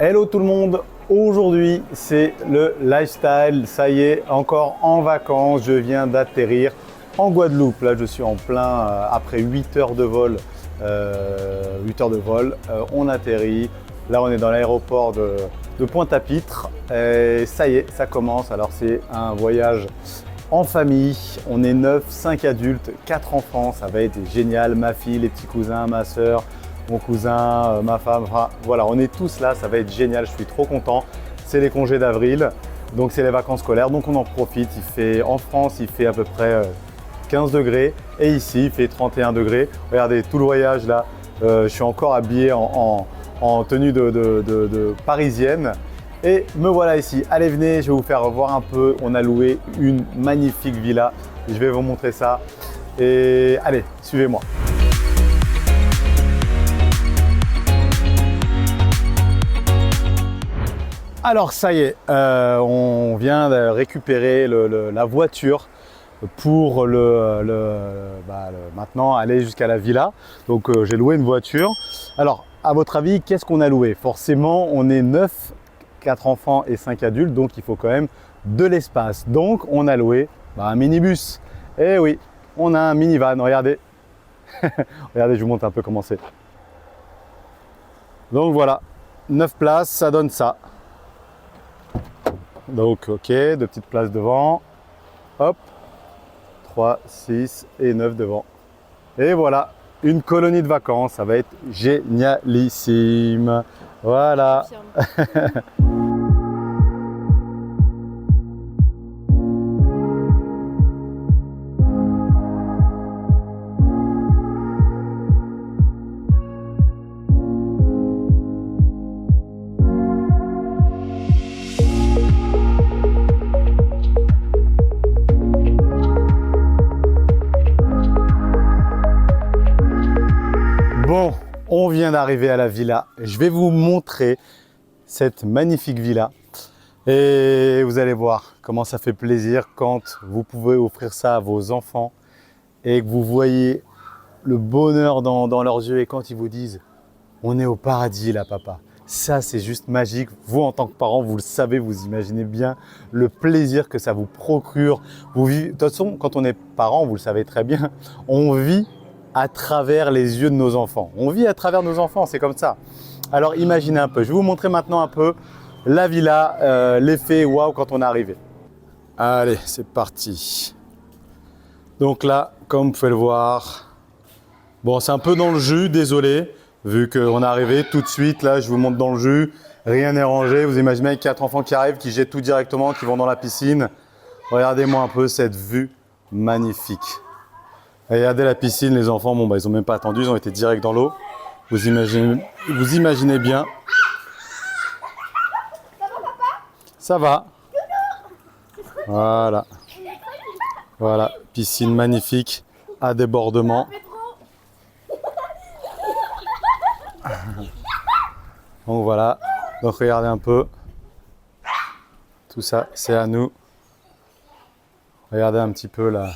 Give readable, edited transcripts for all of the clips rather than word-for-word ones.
Hello tout le monde, aujourd'hui c'est le lifestyle, ça y est, encore en vacances, je viens d'atterrir en Guadeloupe. Là je suis en plein, après 8 heures de vol, on atterrit. Là on est dans l'aéroport de Pointe-à-Pitre et ça y est, ça commence. Alors c'est un voyage en famille, on est 9, 5 adultes, 4 enfants, ça va être génial, ma fille, les petits cousins, ma soeur, mon cousin, ma femme, enfin, voilà, on est tous là, ça va être génial, je suis trop content. C'est les congés d'avril, donc c'est les vacances scolaires, donc on en profite. En France, il fait à peu près 15 degrés et ici, il fait 31 degrés. Regardez, tout le voyage là, je suis encore habillé en tenue de parisienne. Et me voilà ici. Allez, venez, je vais vous faire voir un peu. On a loué une magnifique villa. Je vais vous montrer ça. Et allez, suivez-moi. Alors ça y est, on vient de récupérer la voiture pour maintenant aller jusqu'à la villa. Donc j'ai loué une voiture. Alors à votre avis, qu'est-ce qu'on a loué? Forcément, on est 9, 4 enfants et 5 adultes, donc il faut quand même de l'espace. Donc on a loué un minibus. Eh oui, on a un minivan, regardez. Regardez, je vous montre un peu comment c'est. Donc voilà, 9 places, ça donne ça. Donc ok, 2 petites places devant, hop, 3, 6 et 9 devant. Et voilà, une colonie de vacances, ça va être génialissime. Voilà. Bon, on vient d'arriver à la villa. Je vais vous montrer cette magnifique villa et vous allez voir comment ça fait plaisir quand vous pouvez offrir ça à vos enfants et que vous voyez le bonheur dans leurs yeux et quand ils vous disent « on est au paradis là papa ». Ça c'est juste magique. Vous en tant que parents, vous le savez, vous imaginez bien le plaisir que ça vous procure. De toute façon, quand on est parent, vous le savez très bien, on vit à travers les yeux de nos enfants. On vit à travers nos enfants, c'est comme ça. Alors imaginez un peu, je vais vous montrer maintenant un peu la villa, l'effet waouh quand on est arrivé. Allez, c'est parti. Donc là, comme vous pouvez le voir, bon c'est un peu dans le jus, désolé, vu qu'on est arrivé tout de suite, là je vous montre dans le jus, rien n'est rangé. Vous imaginez avec 4 enfants qui arrivent, qui jettent tout directement, qui vont dans la piscine. Regardez-moi un peu cette vue magnifique. Regardez la piscine, les enfants, bon, ils n'ont même pas attendu, ils ont été direct dans l'eau. Vous imaginez bien. Ça va. Voilà. Voilà, piscine magnifique à débordement. Donc voilà, donc regardez un peu. Tout ça, c'est à nous. Regardez un petit peu là.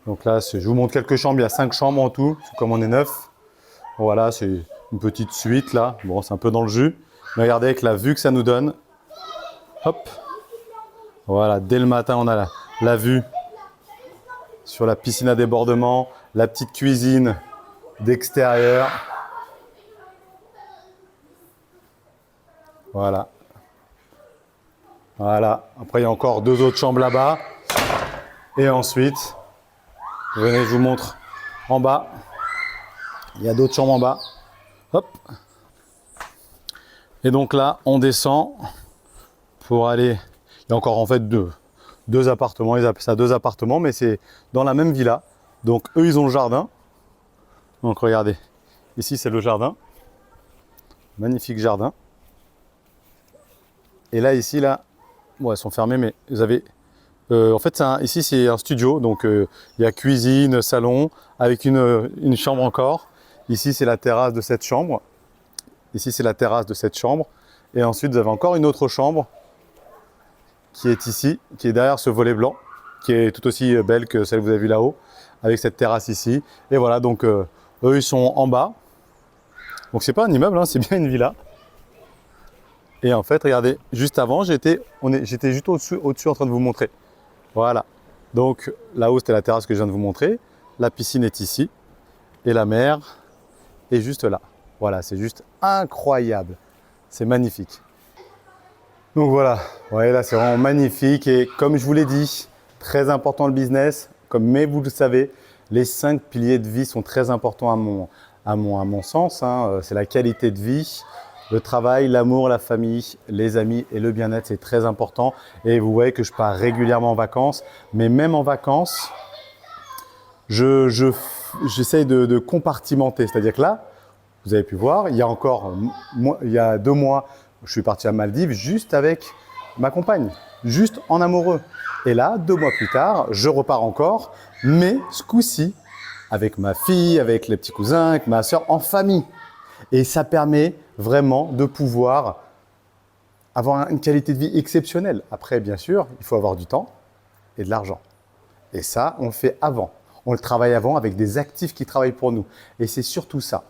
Donc là, je vous montre quelques chambres, il y a 5 chambres en tout, comme on est 9. Voilà, c'est une petite suite là. Bon, c'est un peu dans le jus. Mais regardez avec la vue que ça nous donne. Hop. Voilà, dès le matin, on a la vue sur la piscine à débordement, la petite cuisine d'extérieur. Voilà. Voilà. Après, il y a encore 2 autres chambres là-bas. Et ensuite, venez, je vous montre en bas. Il y a d'autres chambres en bas. Hop. Et donc là, on descend pour aller. Il y a encore en fait deux appartements. Ils appellent ça 2 appartements, mais c'est dans la même villa. Donc eux, ils ont le jardin. Donc regardez, ici c'est le jardin. Magnifique jardin. Et là, ici, là, bon, elles sont fermées, mais vous avez. En fait, ici c'est un studio, donc il y a cuisine, salon, avec une chambre encore. Ici c'est la terrasse de cette chambre. Ici c'est la terrasse de cette chambre. Et ensuite vous avez encore une autre chambre qui est ici, qui est derrière ce volet blanc, qui est tout aussi belle que celle que vous avez vue là-haut, avec cette terrasse ici. Et voilà, donc eux ils sont en bas. Donc c'est pas un immeuble, hein, c'est bien une villa. Et en fait, regardez, juste avant, j'étais juste au-dessus en train de vous montrer. Voilà. Donc là-haut, c'était la terrasse que je viens de vous montrer. La piscine est ici et la mer est juste là. Voilà, c'est juste incroyable. C'est magnifique. Donc voilà, vous voyez là, c'est vraiment magnifique. Et comme je vous l'ai dit, très important le business. Mais vous le savez, les 5 piliers de vie sont très importants à mon sens. Hein. C'est la qualité de vie, le travail, l'amour, la famille, les amis et le bien-être. C'est très important. Et vous voyez que je pars régulièrement en vacances. Mais même en vacances, j'essaye de compartimenter. C'est-à-dire que là, vous avez pu voir, il y a 2 mois, je suis parti à Maldives juste avec ma compagne, juste en amoureux. Et là, 2 mois plus tard, je repars encore, mais ce coup-ci, avec ma fille, avec les petits cousins, avec ma soeur, en famille. Et ça permet vraiment de pouvoir avoir une qualité de vie exceptionnelle. Après, bien sûr, il faut avoir du temps et de l'argent. Et ça, on le fait avant. On le travaille avant avec des actifs qui travaillent pour nous. Et c'est surtout ça.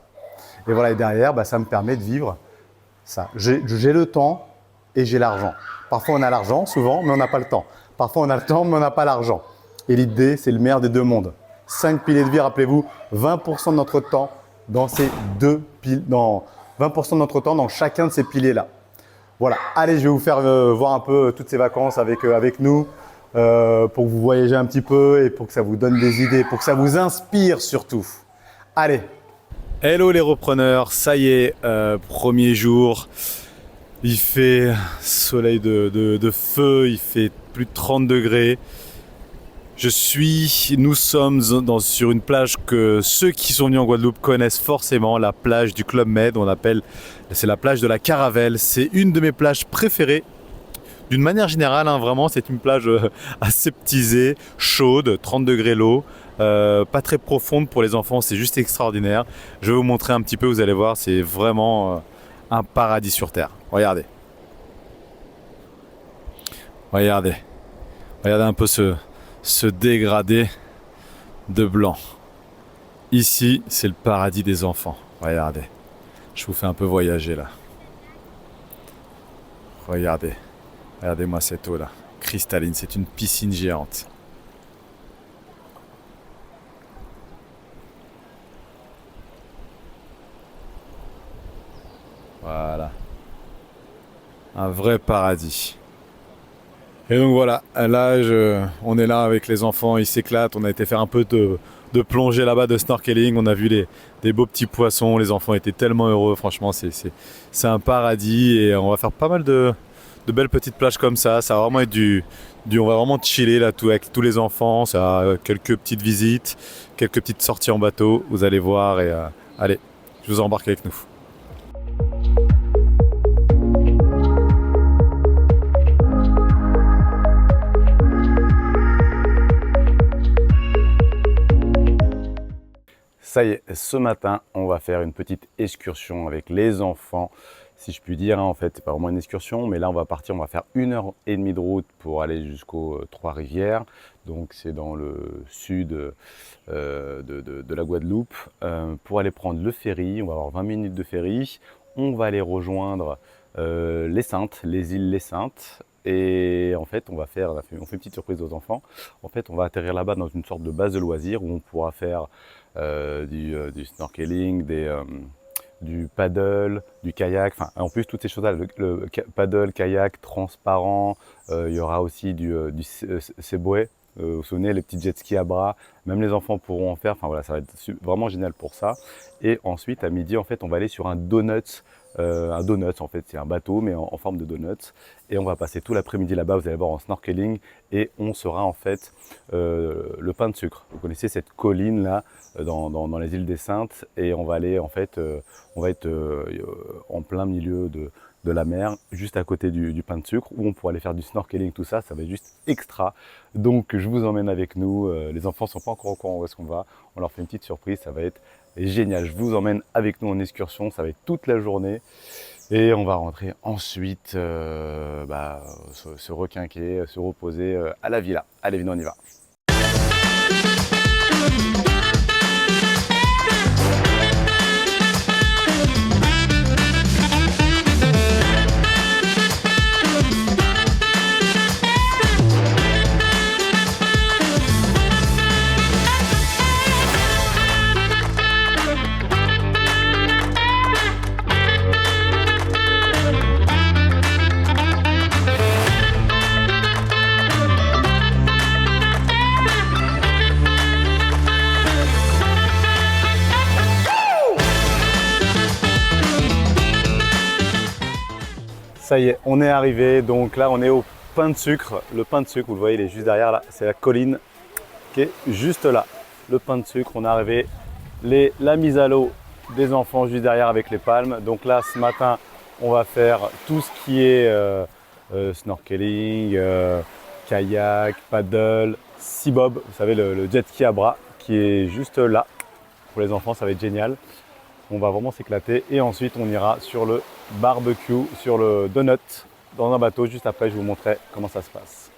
Et voilà, et derrière, ça me permet de vivre ça. J'ai le temps et j'ai l'argent. Parfois, on a l'argent, souvent, mais on n'a pas le temps. Parfois, on a le temps, mais on n'a pas l'argent. Et l'idée, c'est le meilleur des 2 mondes. 5 piliers de vie, rappelez-vous, 20% de notre temps dans ces 2 piliers, 20% de notre temps dans chacun de ces piliers-là. Voilà, allez, je vais vous faire voir un peu toutes ces vacances avec nous pour que vous voyagez un petit peu et pour que ça vous donne des idées, pour que ça vous inspire surtout. Allez! Hello les repreneurs, ça y est, premier jour, il fait soleil de feu, il fait plus de 30 degrés. Nous sommes sur une plage que ceux qui sont venus en Guadeloupe connaissent forcément, la plage du Club Med, c'est la plage de la Caravelle. C'est une de mes plages préférées. D'une manière générale, hein, vraiment, c'est une plage aseptisée, chaude, 30 degrés l'eau. Pas très profonde pour les enfants, c'est juste extraordinaire. Je vais vous montrer un petit peu, vous allez voir, c'est vraiment un paradis sur terre. Regardez. Regardez un peu ce dégradé de blanc. Ici, c'est le paradis des enfants. Regardez. Je vous fais un peu voyager là. Regardez-moi cette eau là, cristalline, c'est une piscine géante. Voilà. Un vrai paradis. Et donc voilà, là on est là avec les enfants, ils s'éclatent, on a été faire un peu de plongée là-bas, de snorkeling, on a vu des beaux petits poissons, les enfants étaient tellement heureux, franchement c'est un paradis et on va faire pas mal de belles petites plages comme ça va vraiment être on va vraiment chiller là avec tous les enfants, ça a quelques petites visites, quelques petites sorties en bateau, vous allez voir et allez, je vous embarque avec nous. Ça y est, ce matin, on va faire une petite excursion avec les enfants, si je puis dire. En fait, c'est pas vraiment une excursion, mais là, on va faire 1h30 de route pour aller jusqu'aux Trois-Rivières. Donc, c'est dans le sud de la Guadeloupe. Pour aller prendre le ferry, on va avoir 20 minutes de ferry. On va aller rejoindre les Saintes, les îles Les Saintes. Et en fait, on fait une petite surprise aux enfants. En fait, on va atterrir là-bas dans une sorte de base de loisirs où on pourra faire du snorkeling, du paddle, du kayak, enfin en plus toutes ces choses-là, le paddle, kayak transparent, il y aura aussi du Seboué, vous vous souvenez, les petits jet skis à bras, même les enfants pourront en faire, enfin voilà, ça va être vraiment génial pour ça. Et ensuite à midi en fait on va aller sur un donut en fait, c'est un bateau mais en forme de donut et on va passer tout l'après-midi là-bas, vous allez voir en snorkeling et on sera en fait le pain de sucre. Vous connaissez cette colline là dans les îles des Saintes et on va aller en fait, on va être en plein milieu de la mer, juste à côté du pain de sucre où on pourra aller faire du snorkeling, tout ça, ça va être juste extra. Donc je vous emmène avec nous, les enfants ne sont pas encore au courant où est-ce qu'on va, on leur fait une petite surprise, ça va être génial. Je vous emmène avec nous en excursion, ça va être toute la journée et on va rentrer ensuite se requinquer, se reposer à la villa. Allez, venez, on y va. Ça y est, on est arrivé. Donc là, on est au pain de sucre. Le pain de sucre, vous le voyez, il est juste derrière là. C'est la colline qui est juste là. Le pain de sucre, on est arrivé. La mise à l'eau des enfants juste derrière avec les palmes. Donc là, ce matin, on va faire tout ce qui est snorkeling, kayak, paddle, sea bob. Vous savez, le jet ski à bras qui est juste là. Pour les enfants, ça va être génial. On va vraiment s'éclater et ensuite on ira sur le barbecue, sur le donut dans un bateau. Juste après, je vous montrerai comment ça se passe.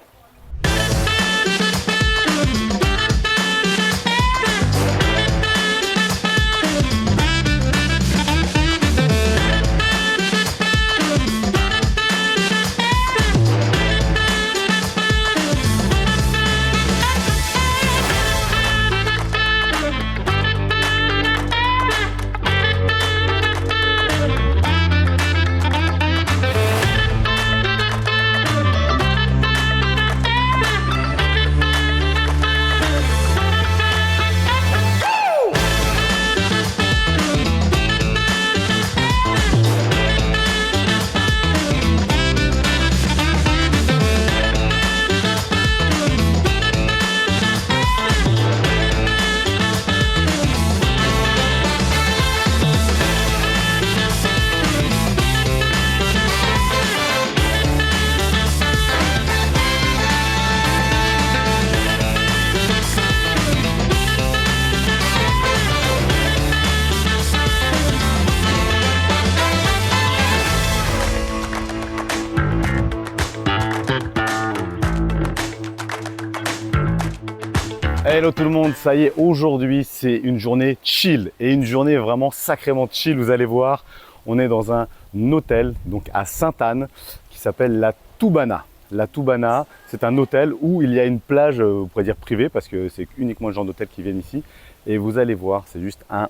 Hello tout le monde, ça y est, aujourd'hui c'est une journée chill et une journée vraiment sacrément chill. Vous allez voir, on est dans un hôtel donc à Sainte-Anne qui s'appelle la Toubana. La Toubana, c'est un hôtel où il y a une plage, on pourrait dire privée parce que c'est uniquement le genre d'hôtel qui viennent ici. Et vous allez voir, c'est juste un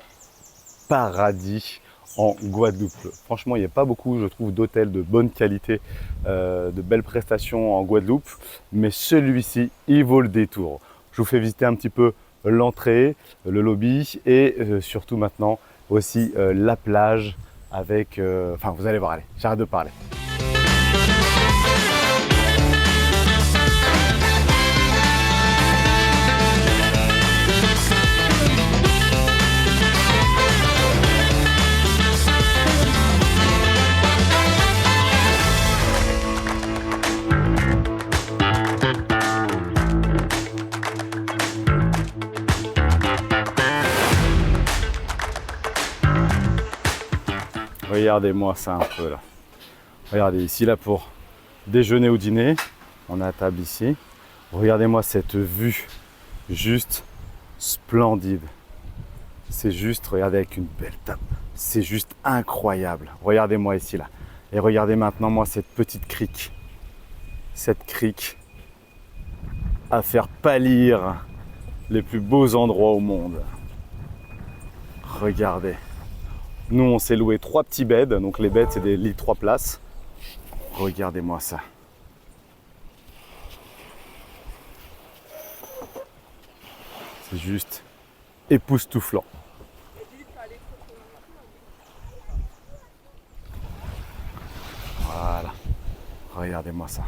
paradis en Guadeloupe. Franchement, il n'y a pas beaucoup, je trouve, d'hôtels de bonne qualité, de belles prestations en Guadeloupe. Mais celui-ci, il vaut le détour. Je vous fais visiter un petit peu l'entrée, le lobby et surtout maintenant aussi la plage avec... Enfin, vous allez voir, allez, j'arrête de parler. Regardez-moi ça un peu là. Regardez ici là pour déjeuner ou dîner. On a la table ici. Regardez-moi cette vue. Juste splendide. C'est juste, regardez avec une belle table. C'est juste incroyable. Regardez-moi ici là. Et regardez maintenant moi cette petite crique. Cette crique à faire pâlir les plus beaux endroits au monde. Regardez. Nous, on s'est loué 3 petits beds. Donc les beds, c'est des lits 3 places. Regardez-moi ça. C'est juste époustouflant. Voilà. Regardez-moi ça.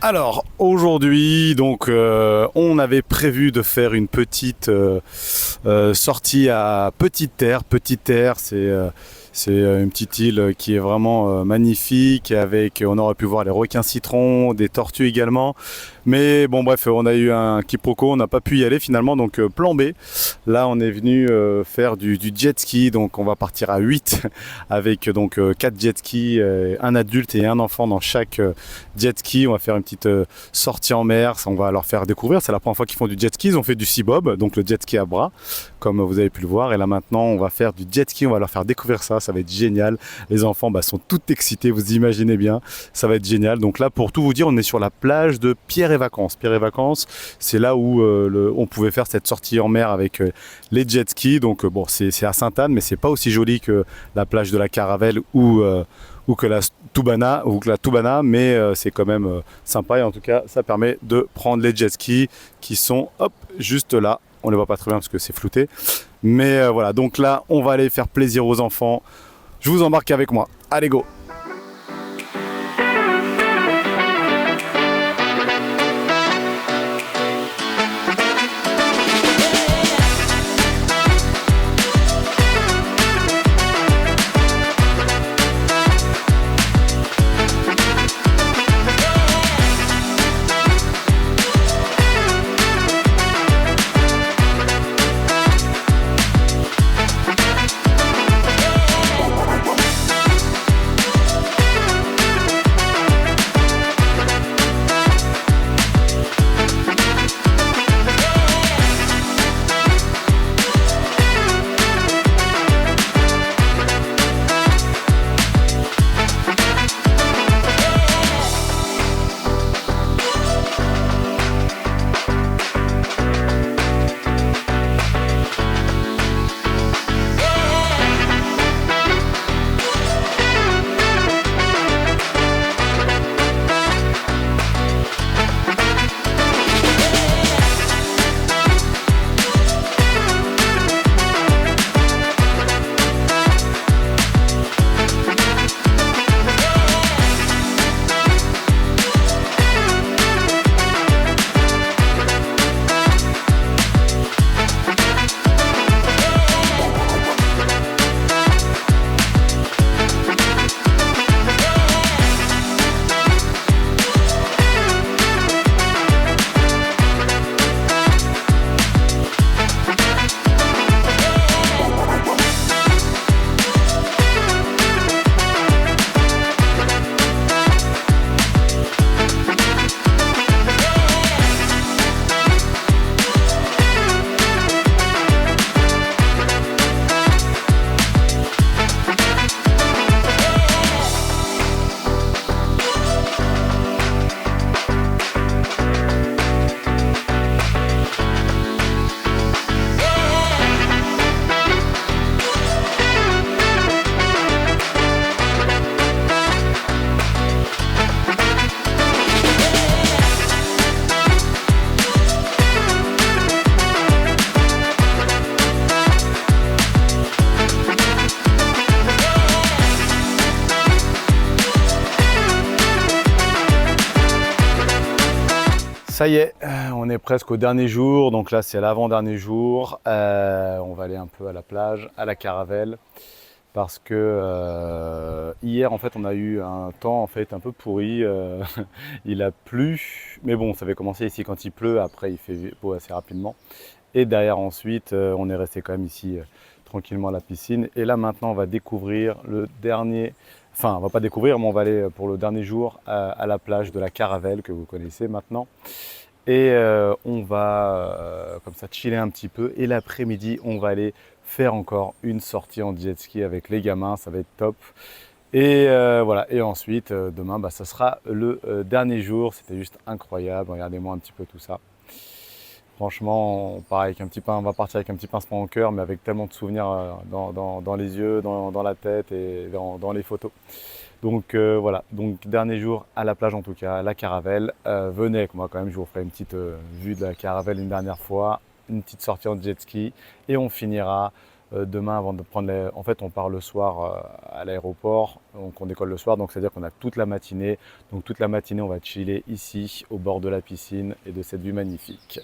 Alors aujourd'hui, donc on avait prévu de faire une petite sortie à Petite Terre. Petite Terre, c'est une petite île qui est vraiment magnifique. Avec, on aurait pu voir les requins citrons, des tortues également. Mais bon bref, on a eu un quiproquo, on n'a pas pu y aller finalement. Donc plan B, là on est venu faire du jet ski. Donc on va partir à 8 avec donc 4 jet skis, un adulte et un enfant dans chaque jet ski. On va faire une petite sortie en mer, on va leur faire découvrir. C'est la première fois qu'ils font du jet ski. Ils ont fait du sea bob, donc le jet ski à bras, comme vous avez pu le voir. Et là maintenant, on va faire du jet ski. On va leur faire découvrir ça. Ça va être génial. Les enfants sont tout excités. Vous imaginez bien. Ça va être génial. Donc là, pour tout vous dire, on est sur la plage de Pierre et Vacances. Pierre et Vacances, c'est là où on pouvait faire cette sortie en mer avec les jet skis. Donc bon, c'est à Sainte-Anne, mais c'est pas aussi joli que la plage de la Caravelle ou que la Toubana, mais c'est quand même sympa. Et en tout cas, ça permet de prendre les jet skis qui sont juste là. On les voit pas très bien parce que c'est flouté. Mais voilà, donc là, on va aller faire plaisir aux enfants. Je vous embarque avec moi. Allez, go! Ça y est, on est presque au dernier jour, donc là c'est l'avant-dernier jour. On va aller un peu à la plage, à la Caravelle, parce que hier en fait on a eu un temps en fait un peu pourri. Il a plu, mais bon ça avait commencé ici quand il pleut, après il fait beau assez rapidement. Et derrière ensuite on est resté quand même ici tranquillement à la piscine. Et là maintenant on va découvrir le dernier, enfin on va pas découvrir, mais on va aller pour le dernier jour à la plage de la Caravelle que vous connaissez maintenant. Et on va comme ça chiller un petit peu. Et l'après-midi on va aller faire encore une sortie en jet ski avec les gamins, ça va être top. Et voilà, et ensuite demain ça sera le dernier jour. C'était juste incroyable, regardez-moi un petit peu tout ça. Franchement, on va partir avec un petit pincement au cœur, mais avec tellement de souvenirs dans les yeux, dans la tête et dans les photos. Donc voilà, donc dernier jour à la plage en tout cas, la Caravelle. Venez avec moi quand même, je vous ferai une petite vue de la Caravelle une dernière fois, une petite sortie en jet ski et on finira demain avant de prendre les... En fait on part le soir à l'aéroport, donc on décolle le soir, donc c'est à dire qu'on a toute la matinée. Donc toute la matinée on va chiller ici au bord de la piscine et de cette vue magnifique.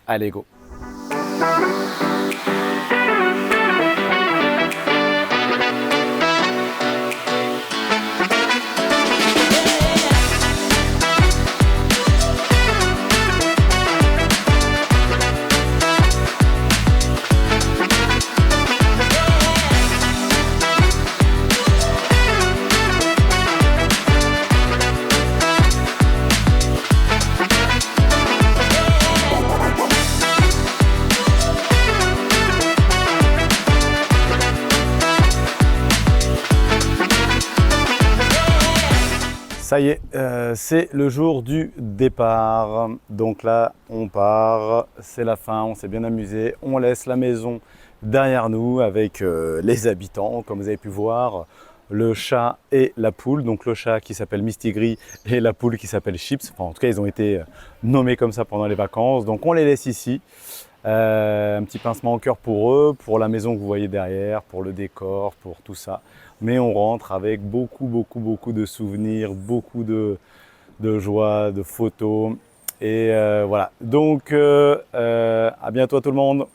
Allez go! Ça y est, c'est le jour du départ. Donc là, on part, c'est la fin, on s'est bien amusé. On laisse la maison derrière nous avec les habitants, comme vous avez pu voir, le chat et la poule. Donc le chat qui s'appelle Mistigris et la poule qui s'appelle Chips. Enfin, en tout cas, ils ont été nommés comme ça pendant les vacances. Donc on les laisse ici. Un petit pincement au cœur pour eux, pour la maison que vous voyez derrière, pour le décor, pour tout ça. Mais on rentre avec beaucoup de souvenirs, beaucoup de joie, de photos. Et voilà. Donc, à bientôt tout le monde.